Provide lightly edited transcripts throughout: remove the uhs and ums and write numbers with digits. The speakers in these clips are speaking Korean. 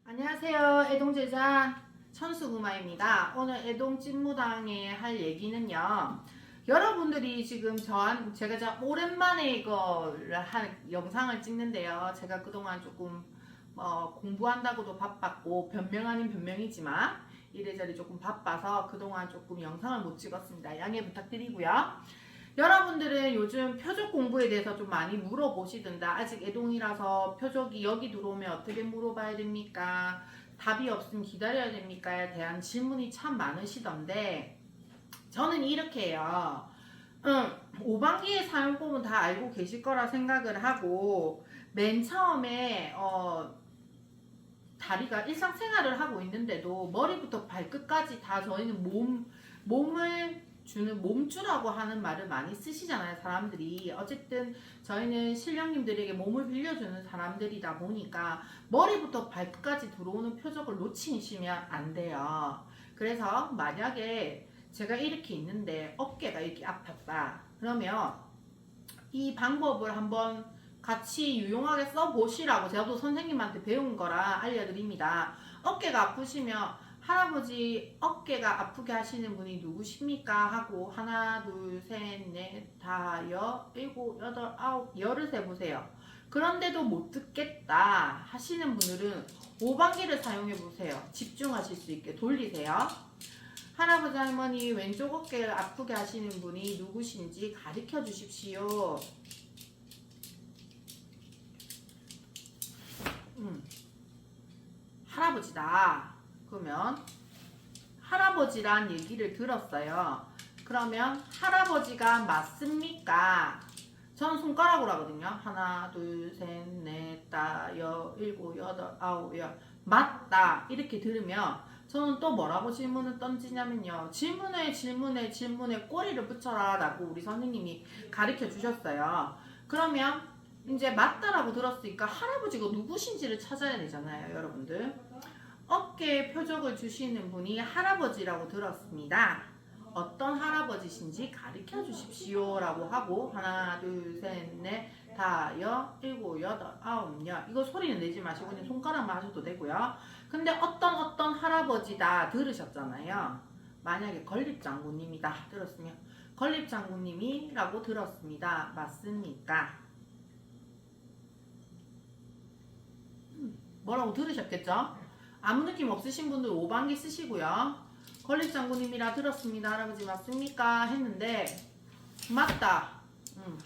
안녕하세요. 애동제자 천수구마입니다. 오늘 애동 찐무당에 할 얘기는요. 여러분들이 지금 제가 오랜만에 이거를 영상을 찍는데요. 제가 그동안 조금 공부한다고도 바빴고 변명 아닌 변명이지만 이래저래 조금 바빠서 그동안 조금 영상을 못 찍었습니다. 양해 부탁드리고요. 여러분들은 요즘 표적 공부에 대해서 좀 많이 물어보시던다. 아직 애동이라서 표적이 여기 들어오면 어떻게 물어봐야 됩니까? 답이 없으면 기다려야 됩니까?에 대한 질문이 참 많으시던데 저는 이렇게 해요. 5반기의 사용법은 다 알고 계실 거라 생각을 하고 맨 처음에 다리가 일상생활을 하고 있는데도 머리부터 발끝까지 다 저희는 몸을 주는 몸주라고 하는 말을 많이 쓰시잖아요, 사람들이. 어쨌든 저희는 신령님들에게 몸을 빌려주는 사람들이다 보니까 머리부터 발끝까지 들어오는 표적을 놓치시면 안 돼요. 그래서 만약에 제가 이렇게 있는데 어깨가 이렇게 아팠다 그러면 이 방법을 한번 같이 유용하게 써보시라고 제가 또 선생님한테 배운 거라 알려드립니다. 어깨가 아프시면 할아버지 어깨가 아프게 하시는 분이 누구십니까? 하고 하나 둘 셋 넷 다섯 일곱 여덟 아홉 열을 세보세요. 그런데도 못 듣겠다 하시는 분들은 5반기를 사용해 보세요. 집중하실 수 있게 돌리세요. 할아버지 할머니 왼쪽 어깨를 아프게 하시는 분이 누구신지 가르쳐 주십시오. 할아버지다. 그러면 할아버지란 얘기를 들었어요. 그러면 할아버지가 맞습니까? 저는 손가락으로 하거든요. 하나, 둘, 셋, 넷, 다섯, 일곱, 여덟, 아홉, 열. 맞다. 이렇게 들으면 저는 또 뭐라고 질문을 던지냐면요. 질문에 꼬리를 붙여라 라고 우리 선생님이 가르쳐 주셨어요. 그러면 이제 맞다라고 들었으니까 할아버지가 누구신지를 찾아야 되잖아요, 여러분들. 어깨에 표적을 주시는 분이 할아버지라고 들었습니다. 어떤 할아버지신지 가르쳐 주십시오 라고 하고 하나 둘 셋 넷 다섯 일곱 여덟 아홉 열 이거 소리는 내지 마시고 그냥 손가락만 하셔도 되고요. 근데 어떤 할아버지다 들으셨잖아요. 만약에 건립장군님이다 들었으면 건립장군님이라고 들었습니다. 맞습니까? 뭐라고 들으셨겠죠? 아무 느낌 없으신 분들 5반기 쓰시고요. 건립장군님이라 들었습니다. 할아버지 맞습니까? 했는데 맞다.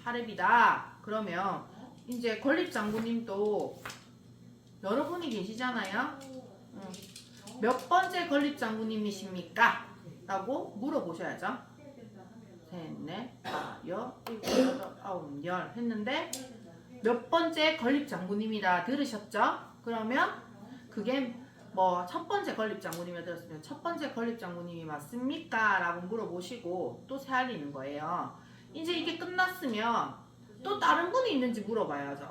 할애비다. 그러면 이제 건립장군님도 여러분이 계시잖아요. 몇 번째 건립장군님이십니까? 라고 물어보셔야죠. 셋, 넷, 다섯, 일곱, 여덟, 아홉, 열 했는데 몇 번째 건립장군님이라 들으셨죠? 그러면 그게 뭐 첫 번째 건립장군님이 들었으면 첫 번째 건립장군님이 맞습니까? 라고 물어보시고 또 새알리는 거예요. 이제 이게 끝났으면 또 다른 분이 있는지 물어봐야죠.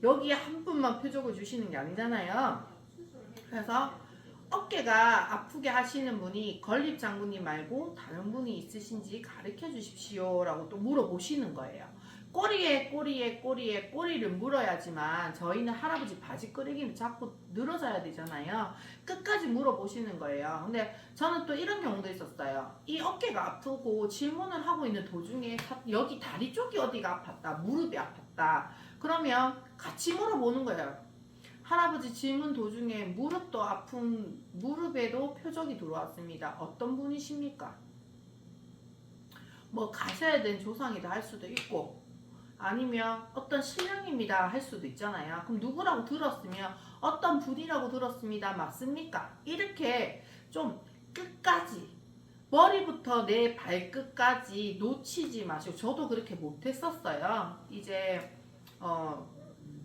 여기에 한 분만 표적을 주시는 게 아니잖아요. 그래서 어깨가 아프게 하시는 분이 건립장군님 말고 다른 분이 있으신지 가르쳐 주십시오 라고 또 물어보시는 거예요. 꼬리를 물어야지만 저희는 할아버지 바지끄레기는 자꾸 늘어져야 되잖아요. 끝까지 물어보시는 거예요. 근데 저는 또 이런 경우도 있었어요. 이 어깨가 아프고 질문을 하고 있는 도중에 여기 다리 쪽이 어디가 아팠다, 무릎이 아팠다. 그러면 같이 물어보는 거예요. 할아버지 질문 도중에 무릎도 아픈 무릎에도 표적이 들어왔습니다. 어떤 분이십니까? 뭐 가셔야 된 조상이다 할 수도 있고 아니면 어떤 신령입니다 할 수도 있잖아요. 그럼 누구라고 들었으면 어떤 분이라고 들었습니다. 맞습니까? 이렇게 좀 끝까지 머리부터 내 발끝까지 놓치지 마시고 저도 그렇게 못했었어요. 이제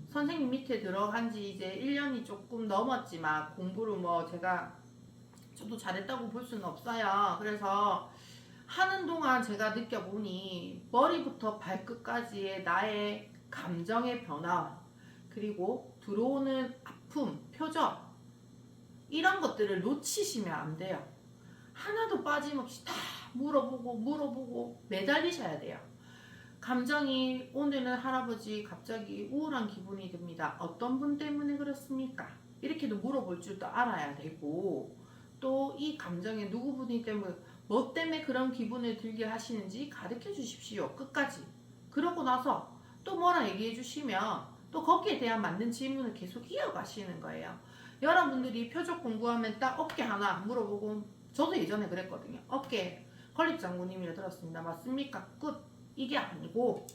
선생님 밑에 들어간 지 이제 1년이 조금 넘었지만 공부를 뭐 저도 잘했다고 볼 수는 없어요. 그래서 하는 동안 제가 느껴보니 머리부터 발끝까지의 나의 감정의 변화 그리고 들어오는 아픔, 표적 이런 것들을 놓치시면 안 돼요. 하나도 빠짐없이 다 물어보고 매달리셔야 돼요. 감정이 오늘은 할아버지 갑자기 우울한 기분이 듭니다. 어떤 분 때문에 그렇습니까? 이렇게도 물어볼 줄도 알아야 되고, 또 이 감정에 누구분이 때문에 뭐 때문에 그런 기분을 들게 하시는지 가르쳐 주십시오. 끝까지. 그러고 나서 또 뭐라 얘기해 주시면 또 거기에 대한 맞는 질문을 계속 이어가시는 거예요. 여러분들이 표적 공부하면 딱 어깨 하나 물어보고, 저도 예전에 그랬거든요. 어깨 컬립 장군님이라 들었습니다. 맞습니까? 끝. 이게 아니고,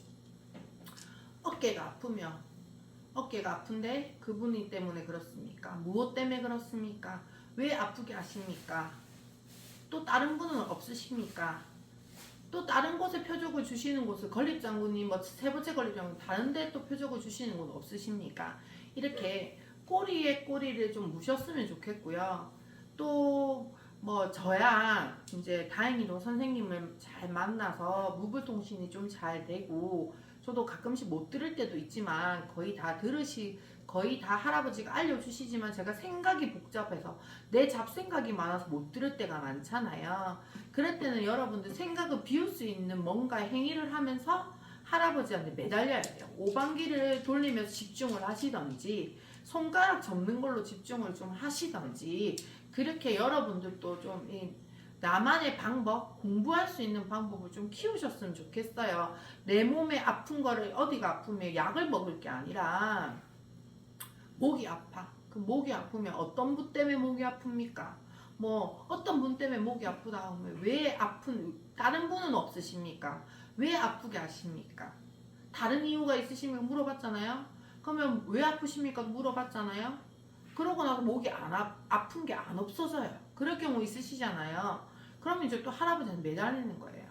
어깨가 아프면 어깨가 아픈데 그분이 때문에 그렇습니까? 무엇 때문에 그렇습니까? 왜 아프게 하십니까? 또 다른 분은 없으십니까? 또 다른 곳에 표적을 주시는 곳을 건립 장군님, 뭐 세 번째 건립 장군 다른 데 또 표적을 주시는 곳 없으십니까? 이렇게 꼬리에 꼬리를 좀 무셨으면 좋겠고요. 또 뭐 저야 이제 다행히도 선생님을 잘 만나서 무불통신이 좀 잘 되고, 저도 가끔씩 못 들을 때도 있지만 거의 다 할아버지가 알려주시지만 제가 생각이 복잡해서 내 잡생각이 많아서 못 들을 때가 많잖아요. 그럴 때는 여러분들 생각을 비울 수 있는 뭔가 행위를 하면서 할아버지한테 매달려야 돼요. 오방기를 돌리면서 집중을 하시던지, 손가락 접는 걸로 집중을 좀 하시던지, 그렇게 여러분들도 좀 나만의 방법, 공부할 수 있는 방법을 좀 키우셨으면 좋겠어요. 내 몸에 아픈 거를, 어디가 아프면 약을 먹을 게 아니라, 목이 아파. 그 목이 아프면 어떤 분 때문에 목이 아픕니까? 뭐 어떤 분 때문에 목이 아프다 하면 왜 다른 분은 없으십니까? 왜 아프게 하십니까? 다른 이유가 있으시면 물어봤잖아요. 그러면 왜 아프십니까? 물어봤잖아요. 그러고 나서 목이 아픈 게 안 없어져요. 그럴 경우 있으시잖아요. 그럼 이제 또 할아버지한테 매달리는 거예요.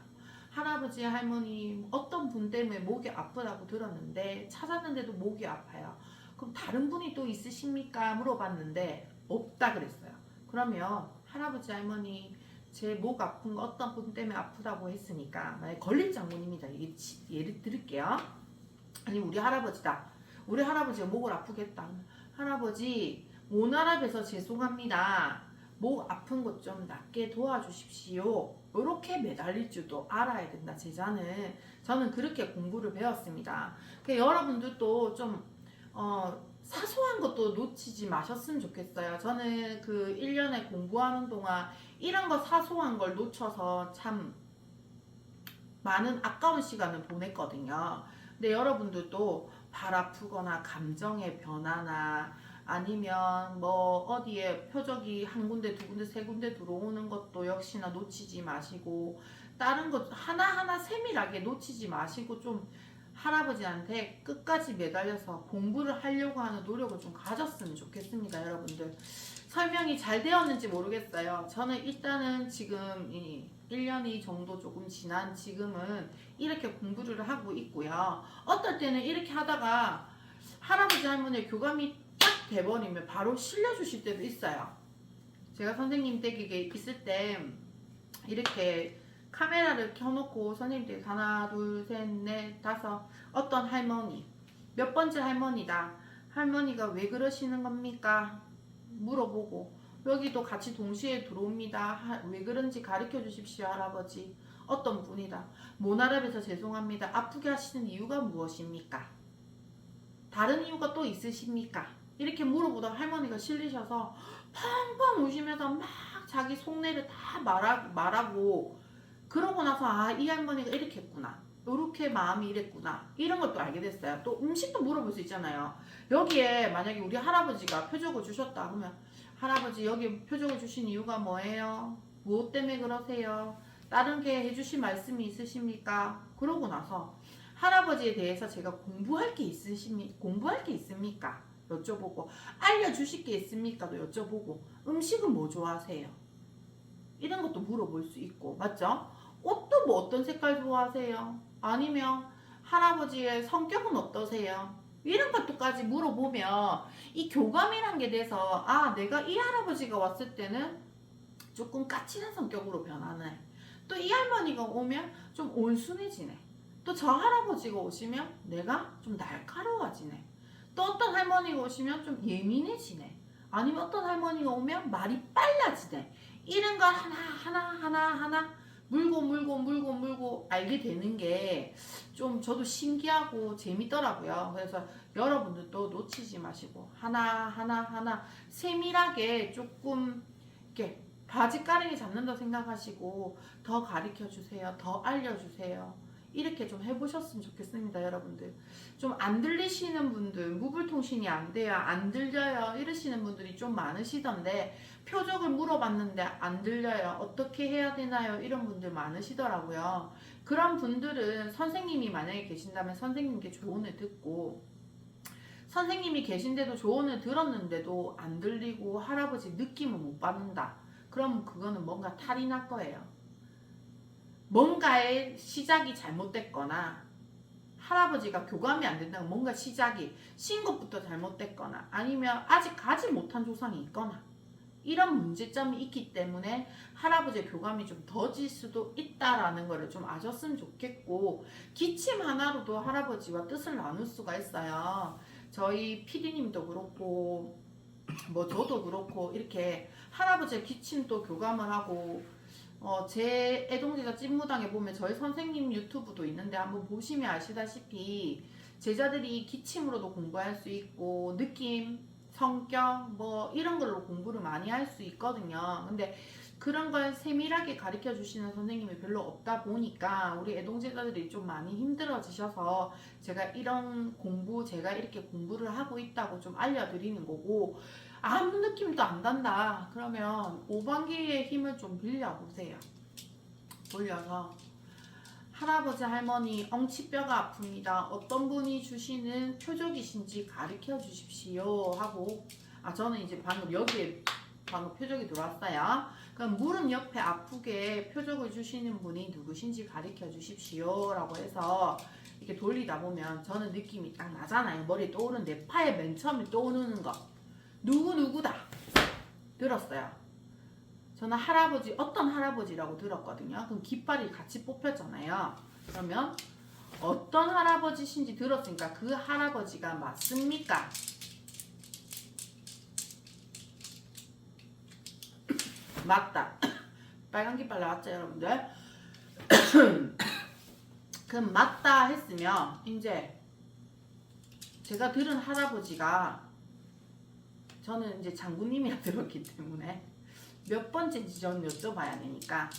할아버지, 할머니 어떤 분 때문에 목이 아프다고 들었는데 찾았는데도 목이 아파요. 그럼 다른 분이 또 있으십니까? 물어봤는데 없다 그랬어요. 그러면 할아버지, 할머니 제 목 아픈 거 어떤 분 때문에 아프다고 했으니까, 만약에 건립 장군님이다 예를 들을게요. 아니면 우리 할아버지다. 우리 할아버지가 목을 아프겠다. 할아버지, 모나랍에서 죄송합니다. 목 아픈 것 좀 낫게 도와주십시오. 이렇게 매달릴 줄도 알아야 된다. 저는 그렇게 공부를 배웠습니다. 여러분들도 좀 사소한 것도 놓치지 마셨으면 좋겠어요. 저는 그 1년에 공부하는 동안 이런 거 사소한 걸 놓쳐서 참 많은 아까운 시간을 보냈거든요. 근데 여러분들도 발 아프거나 감정의 변화나 아니면 뭐 어디에 표적이 한 군데 두 군데 세 군데 들어오는 것도 역시나 놓치지 마시고, 다른 것 하나하나 세밀하게 놓치지 마시고 좀 할아버지한테 끝까지 매달려서 공부를 하려고 하는 노력을 좀 가졌으면 좋겠습니다. 여러분들 설명이 잘 되었는지 모르겠어요. 저는 일단은 지금 1년이 정도 조금 지난 지금은 이렇게 공부를 하고 있고요. 어떨 때는 이렇게 하다가 할아버지 할머니의 교감이 딱 돼버리면 바로 실려주실 때도 있어요. 제가 선생님 댁에 있을 때 이렇게 카메라를 켜놓고 선생님 댁 하나 둘 셋 넷 다섯, 어떤 할머니 몇 번째 할머니다, 할머니가 왜 그러시는 겁니까? 물어보고, 여기도 같이 동시에 들어옵니다. 왜 그런지 가르쳐 주십시오. 할아버지 어떤 분이다. 모나랍에서 죄송합니다. 아프게 하시는 이유가 무엇입니까? 다른 이유가 또 있으십니까? 이렇게 물어보다가 할머니가 실리셔서 펑펑 우시면서 막 자기 속내를 다 말하고 그러고 나서 이 할머니가 이렇게 했구나, 이렇게 마음이 이랬구나, 이런 것도 알게 됐어요. 또 음식도 물어볼 수 있잖아요. 여기에 만약에 우리 할아버지가 표적을 주셨다 그러면, 할아버지 여기 표적을 주신 이유가 뭐예요? 무엇 때문에 그러세요? 다른 게 해주신 말씀이 있으십니까? 그러고 나서 할아버지에 대해서 제가 공부할 게 있습니까? 여쭤보고, 알려주실 게 있습니까? 도 여쭤보고, 음식은 뭐 좋아하세요? 이런 것도 물어볼 수 있고, 맞죠? 옷도 뭐 어떤 색깔 좋아하세요? 아니면 할아버지의 성격은 어떠세요? 이런 것도까지 물어보면 이 교감이란 게 돼서, 내가 이 할아버지가 왔을 때는 조금 까칠한 성격으로 변하네, 또 이 할머니가 오면 좀 온순해지네, 또 저 할아버지가 오시면 내가 좀 날카로워지네, 또 어떤 할머니가 오시면 좀 예민해지네, 아니면 어떤 할머니가 오면 말이 빨라지네. 이런 걸 하나 물고 알게 되는 게 좀 저도 신기하고 재밌더라고요. 그래서 여러분들도 놓치지 마시고 하나 세밀하게 조금 이렇게 바지가랑이 잡는다 생각하시고 더 가르쳐 주세요. 더 알려주세요. 이렇게 좀 해보셨으면 좋겠습니다. 여러분들 좀 안 들리시는 분들, 무불통신이 안 돼요, 안 들려요 이러시는 분들이 좀 많으시던데, 표적을 물어봤는데 안 들려요, 어떻게 해야 되나요, 이런 분들 많으시더라고요. 그런 분들은 선생님이 만약에 계신다면 선생님께 조언을 듣고, 선생님이 계신데도 조언을 들었는데도 안 들리고 할아버지 느낌을 못 받는다, 그럼 그거는 뭔가 탈이 날 거예요. 뭔가의 시작이 잘못됐거나, 할아버지가 교감이 안 된다면 뭔가 시작이 신 것부터 잘못됐거나, 아니면 아직 가지 못한 조상이 있거나, 이런 문제점이 있기 때문에 할아버지의 교감이 좀 더질 수도 있다라는 거를 좀 아셨으면 좋겠고, 기침 하나로도 할아버지와 뜻을 나눌 수가 있어요. 저희 PD님도 그렇고 뭐 저도 그렇고 이렇게 할아버지의 기침도 교감을 하고, 제 애동제자 찐무당에 보면 저희 선생님 유튜브도 있는데 한번 보시면 아시다시피 제자들이 기침으로도 공부할 수 있고 느낌, 성격 뭐 이런 걸로 공부를 많이 할 수 있거든요. 근데 그런 걸 세밀하게 가르쳐 주시는 선생님이 별로 없다 보니까 우리 애동제자들이 좀 많이 힘들어지셔서 제가 이런 공부, 제가 이렇게 공부를 하고 있다고 좀 알려드리는 거고, 아무 느낌도 안 단다 그러면 오방기의 힘을 좀 빌려보세요. 돌려서 할아버지 할머니 엉치뼈가 아픕니다, 어떤 분이 주시는 표적이신지 가르쳐 주십시오 하고, 저는 이제 방금 여기에 표적이 들어왔어요. 그럼 무릎 옆에 아프게 표적을 주시는 분이 누구신지 가르쳐 주십시오 라고 해서 이렇게 돌리다 보면 저는 느낌이 딱 나잖아요. 머리에 떠오르는, 내 파에 맨 처음에 떠오르는 거 누구다 들었어요. 저는 할아버지, 어떤 할아버지라고 들었거든요. 그럼 깃발이 같이 뽑혔잖아요. 그러면 어떤 할아버지신지 들었으니까 그 할아버지가 맞습니까? 맞다. 빨간 깃발 나왔죠, 여러분들? 그럼 맞다 했으면 이제 제가 들은 할아버지가, 저는 이제 장군님이라 들었기 때문에 몇 번째인지 저는 여쭤봐야 되니까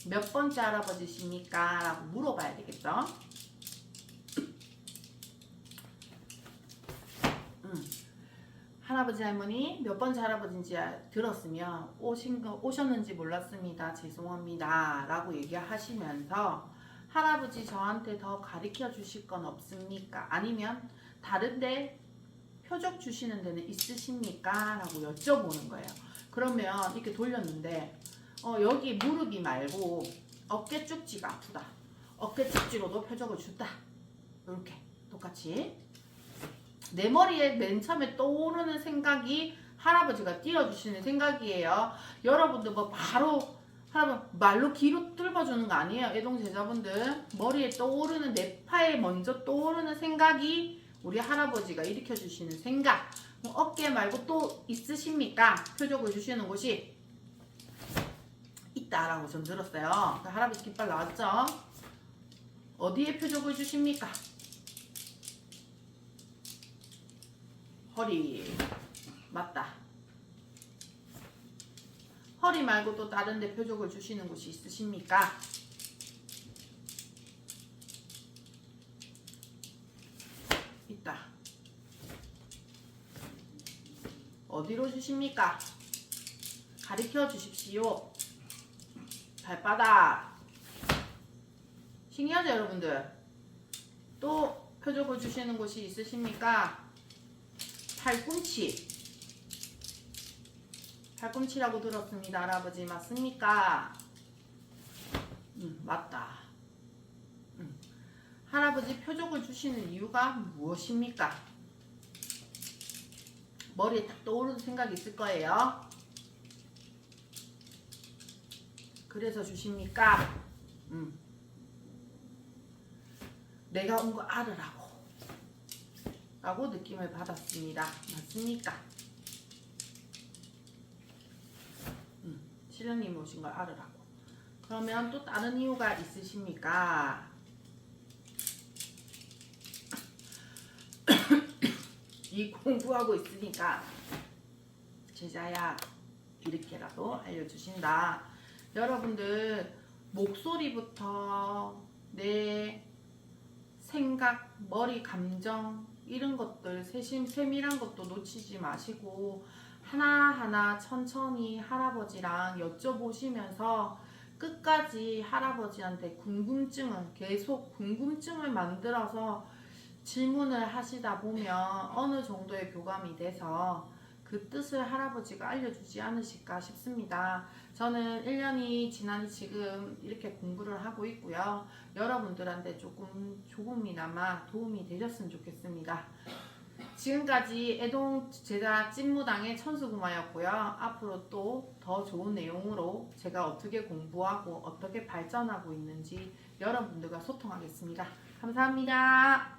몇 번째 할아버지십니까? 라고 물어봐야 되겠죠? 할아버지 할머니 몇 번째 할아버지인지 들었으면 오셨는지 몰랐습니다, 죄송합니다 라고 얘기하시면서, 할아버지 저한테 더 가르쳐 주실 건 없습니까? 아니면 다른데 표적 주시는 데는 있으십니까? 라고 여쭤보는 거예요. 그러면 이렇게 돌렸는데 여기 무릎이 말고 어깨 쭉지가 아프다, 어깨 쭉지로도 표적을 준다, 이렇게 똑같이 내 머리에 맨 처음에 떠오르는 생각이 할아버지가 띄워주시는 생각이에요. 여러분들 뭐 바로 할아버지 말로 귀로 뚫어주는 거 아니에요. 애동 제자분들 머리에 떠오르는, 내 파에 먼저 떠오르는 생각이 우리 할아버지가 일으켜 주시는 생각. 어깨 말고 또 있으십니까? 표적을 주시는 곳이 있다라고 전 들었어요. 그러니까 할아버지 깃발 나왔죠? 어디에 표적을 주십니까? 허리. 맞다. 허리 말고 또 다른 데 표적을 주시는 곳이 있으십니까? 있다. 어디로 주십니까? 가르쳐 주십시오. 발바닥. 신기하죠, 여러분들? 또 표적을 주시는 곳이 있으십니까? 팔꿈치. 팔꿈치라고 들었습니다. 할아버지 맞습니까? 맞다. 할아버지 표적을 주시는 이유가 무엇입니까? 머리에 딱 떠오르는 생각이 있을 거예요. 그래서 주십니까? 내가 온 거 알으라고 라고 느낌을 받았습니다. 맞습니까? 신령님이 오신 걸 알으라고. 그러면 또 다른 이유가 있으십니까? 열심히 공부하고 있으니까 제자야 이렇게라도 알려주신다. 여러분들 목소리부터 내 생각, 머리, 감정 이런 것들 세밀한 것도 놓치지 마시고 하나하나 천천히 할아버지랑 여쭤보시면서 끝까지 할아버지한테 계속 궁금증을 만들어서 질문을 하시다 보면 어느 정도의 교감이 돼서 그 뜻을 할아버지가 알려주지 않으실까 싶습니다. 저는 1년이 지나니 지금 이렇게 공부를 하고 있고요. 여러분들한테 조금이나마 도움이 되셨으면 좋겠습니다. 지금까지 애동 제자 찐무당의 천수구마였고요. 앞으로 또 더 좋은 내용으로 제가 어떻게 공부하고 어떻게 발전하고 있는지 여러분들과 소통하겠습니다. 감사합니다.